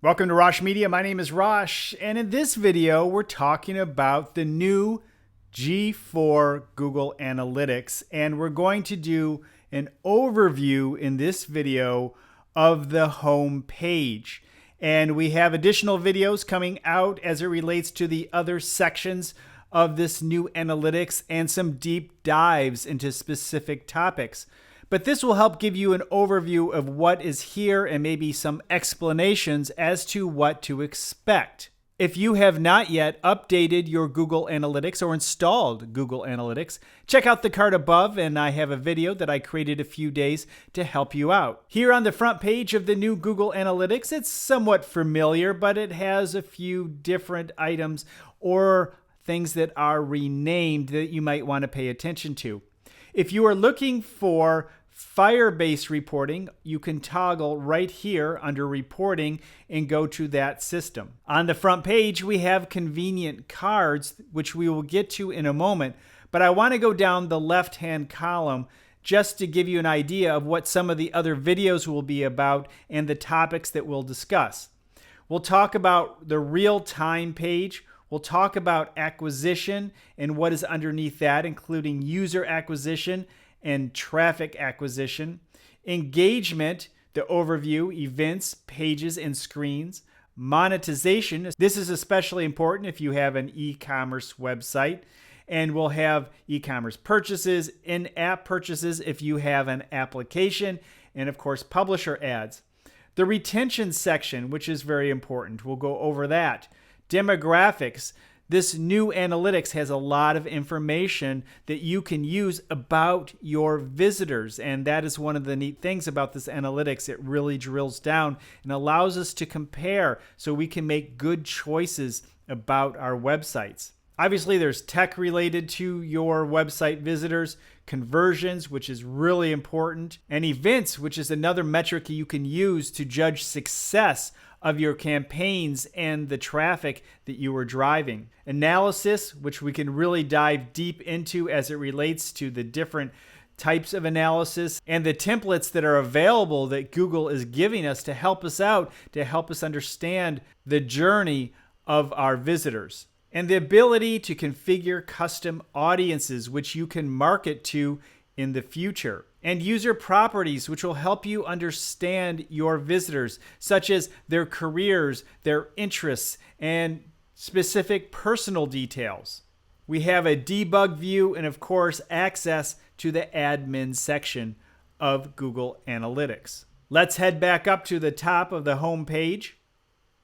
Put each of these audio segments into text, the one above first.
Welcome to Rosh Media. My name is Rosh, and in this video, we're talking about the new G4 Google Analytics, and we're going to do an overview in this video of the home page. And we have additional videos coming out as it relates to the other sections of this new analytics and some deep dives into specific topics. But this will help give you an overview of what is here and maybe some explanations as to what to expect. If you have not yet updated your Google Analytics or installed Google Analytics, check out the card above, and I have a video that I created a few days to help you out. Here on the front page of the new Google Analytics, it's somewhat familiar, but it has a few different items or things that are renamed that you might want to pay attention to. If you are looking for Firebase reporting, you can toggle right here under reporting and go to that system. On the front page, we have convenient cards, which we will get to in a moment, but I want to go down the left-hand column just to give you an idea of what some of the other videos will be about and the topics that we'll discuss. We'll talk about the real-time page. We'll talk about acquisition and what is underneath that, including user acquisition and traffic acquisition, engagement, the overview, events, pages, and screens, monetization. This is especially important if you have an e-commerce website, and we'll have e-commerce purchases, in-app purchases if you have an application, and of course, publisher ads. The retention section, which is very important, we'll go over that. Demographics. This new analytics has a lot of information that you can use about your visitors, and that is one of the neat things about this analytics. It really drills down and allows us to compare so we can make good choices about our websites. Obviously, there's tech related to your website visitors, conversions, which is really important, and events, which is another metric you can use to judge success of your campaigns and the traffic that you are driving. Analysis, which we can really dive deep into as it relates to the different types of analysis and the templates that are available that Google is giving us to help us out, to help us understand the journey of our visitors. And the ability to configure custom audiences, which you can market to in the future. And user properties, which will help you understand your visitors, such as their careers, their interests, and specific personal details. We have a debug view and, of course, access to the admin section of Google Analytics. Let's head back up to the top of the home page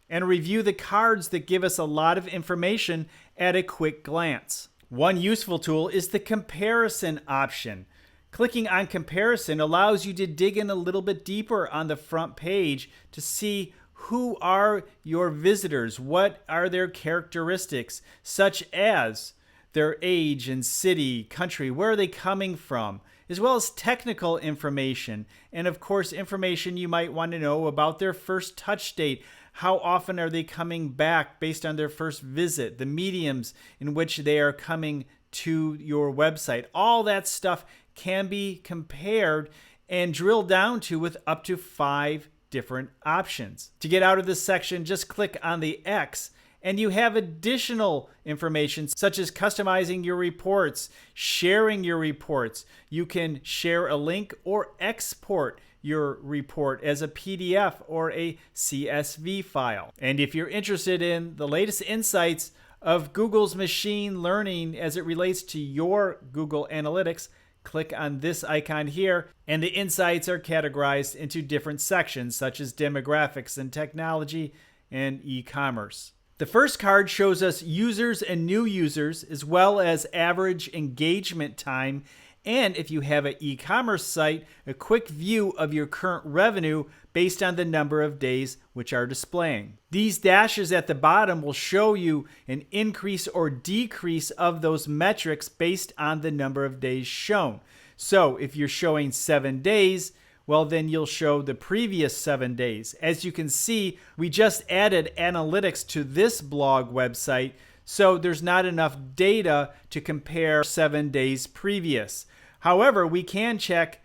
and review the cards that give us a lot of information at a quick glance. One useful tool is the comparison option. Clicking on comparison allows you to dig in a little bit deeper on the front page to see who are your visitors, what are their characteristics, such as their age and city, country, where are they coming from, as well as technical information, and of course information you might want to know about their first touch date. How often are they coming back based on their first visit, the mediums in which they are coming to your website. All that stuff can be compared and drilled down to with up to 5 different options. To get out of this section, just click on the X and you have additional information such as customizing your reports, sharing your reports. You can share a link or export your report as a PDF or a CSV file. And if you're interested in the latest insights of Google's machine learning as it relates to your Google Analytics, click on this icon here, and the insights are categorized into different sections such as demographics and technology and e-commerce. The first card shows us users and new users, as well as average engagement time, and if you have an e-commerce site, a quick view of your current revenue based on the number of days which are displaying. These dashes at the bottom will show you an increase or decrease of those metrics based on the number of days shown. So if you're showing 7 days, well, then you'll show the previous 7 days. As you can see, we just added analytics to this blog website, so there's not enough data to compare 7 days previous. However, we can check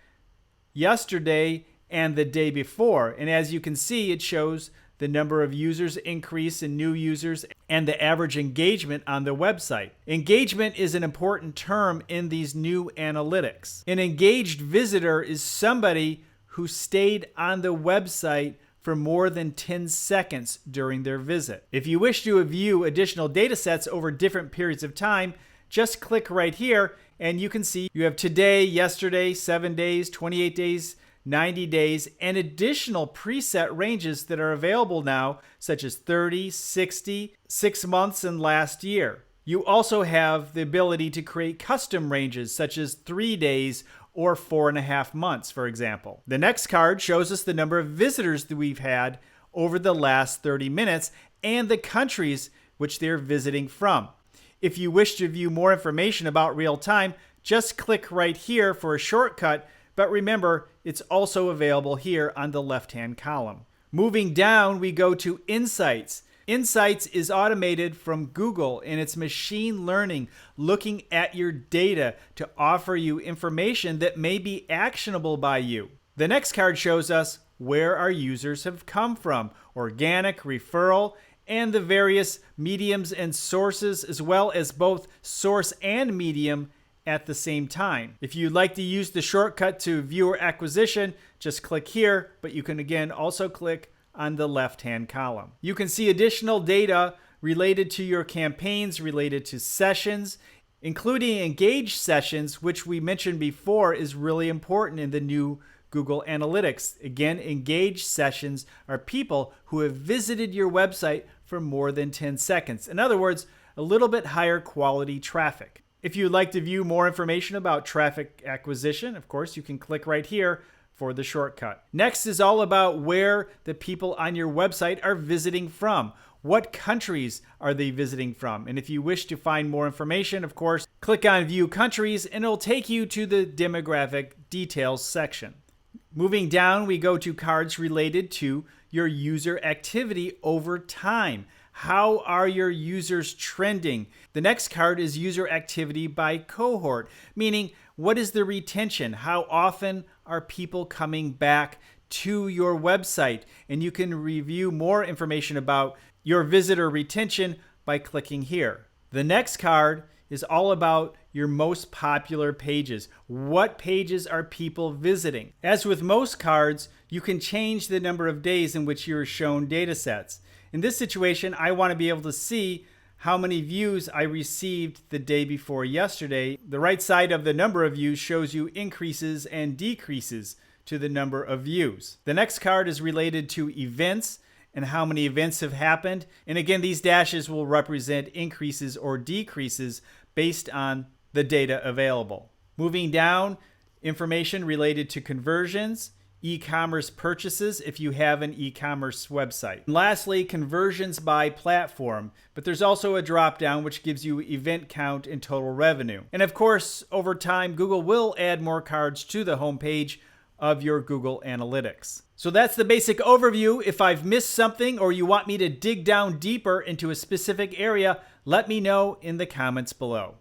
yesterday and the day before, and as you can see, it shows the number of users increase and new users, and the average engagement on the website. Engagement is an important term in these new analytics. An engaged visitor is somebody who stayed on the website for more than 10 seconds during their visit. If you wish to view additional data sets over different periods of time, just click right here and you can see you have today, yesterday, 7 days, 28 days, 90 days, and additional preset ranges that are available now, such as 30, 60, 6 months, and last year. You also have the ability to create custom ranges, such as 3 days or 4.5 months, for example. The next card shows us the number of visitors that we've had over the last 30 minutes and the countries which they're visiting from. If you wish to view more information about real time, just click right here for a shortcut, but remember, it's also available here on the left-hand column. Moving down, we go to Insights. Insights is automated from Google, and it's machine learning, looking at your data to offer you information that may be actionable by you. The next card shows us where our users have come from, organic, referral, and the various mediums and sources, as well as both source and medium at the same time. If you'd like to use the shortcut to viewer acquisition, just click here, but you can again also click on the left-hand column. You can see additional data related to your campaigns, related to sessions, including engaged sessions, which we mentioned before is really important in the new Google Analytics. Again, engaged sessions are people who have visited your website for more than 10 seconds. In other words, a little bit higher quality traffic. If you'd like to view more information about traffic acquisition, of course, you can click right here for the shortcut. Next is all about where the people on your website are visiting from. What countries are they visiting from? And if you wish to find more information, of course, click on View Countries and it'll take you to the demographic details section. Moving down, we go to cards related to your user activity over time. How are your users trending? The next card is user activity by cohort, meaning what is the retention? How often are people coming back to your website? And you can review more information about your visitor retention by clicking here. The next card is all about your most popular pages. What pages are people visiting? As with most cards, you can change the number of days in which you're shown data sets. In this situation, I want to be able to see how many views I received the day before yesterday. The right side of the number of views shows you increases and decreases to the number of views. The next card is related to events and how many events have happened. And again, these dashes will represent increases or decreases based on the data available. Moving down, information related to conversions, e-commerce purchases if you have an e-commerce website. And lastly, conversions by platform, but there's also a drop down which gives you event count and total revenue. And of course, over time, Google will add more cards to the homepage of your Google Analytics. So that's the basic overview. If I've missed something or you want me to dig down deeper into a specific area, let me know in the comments below.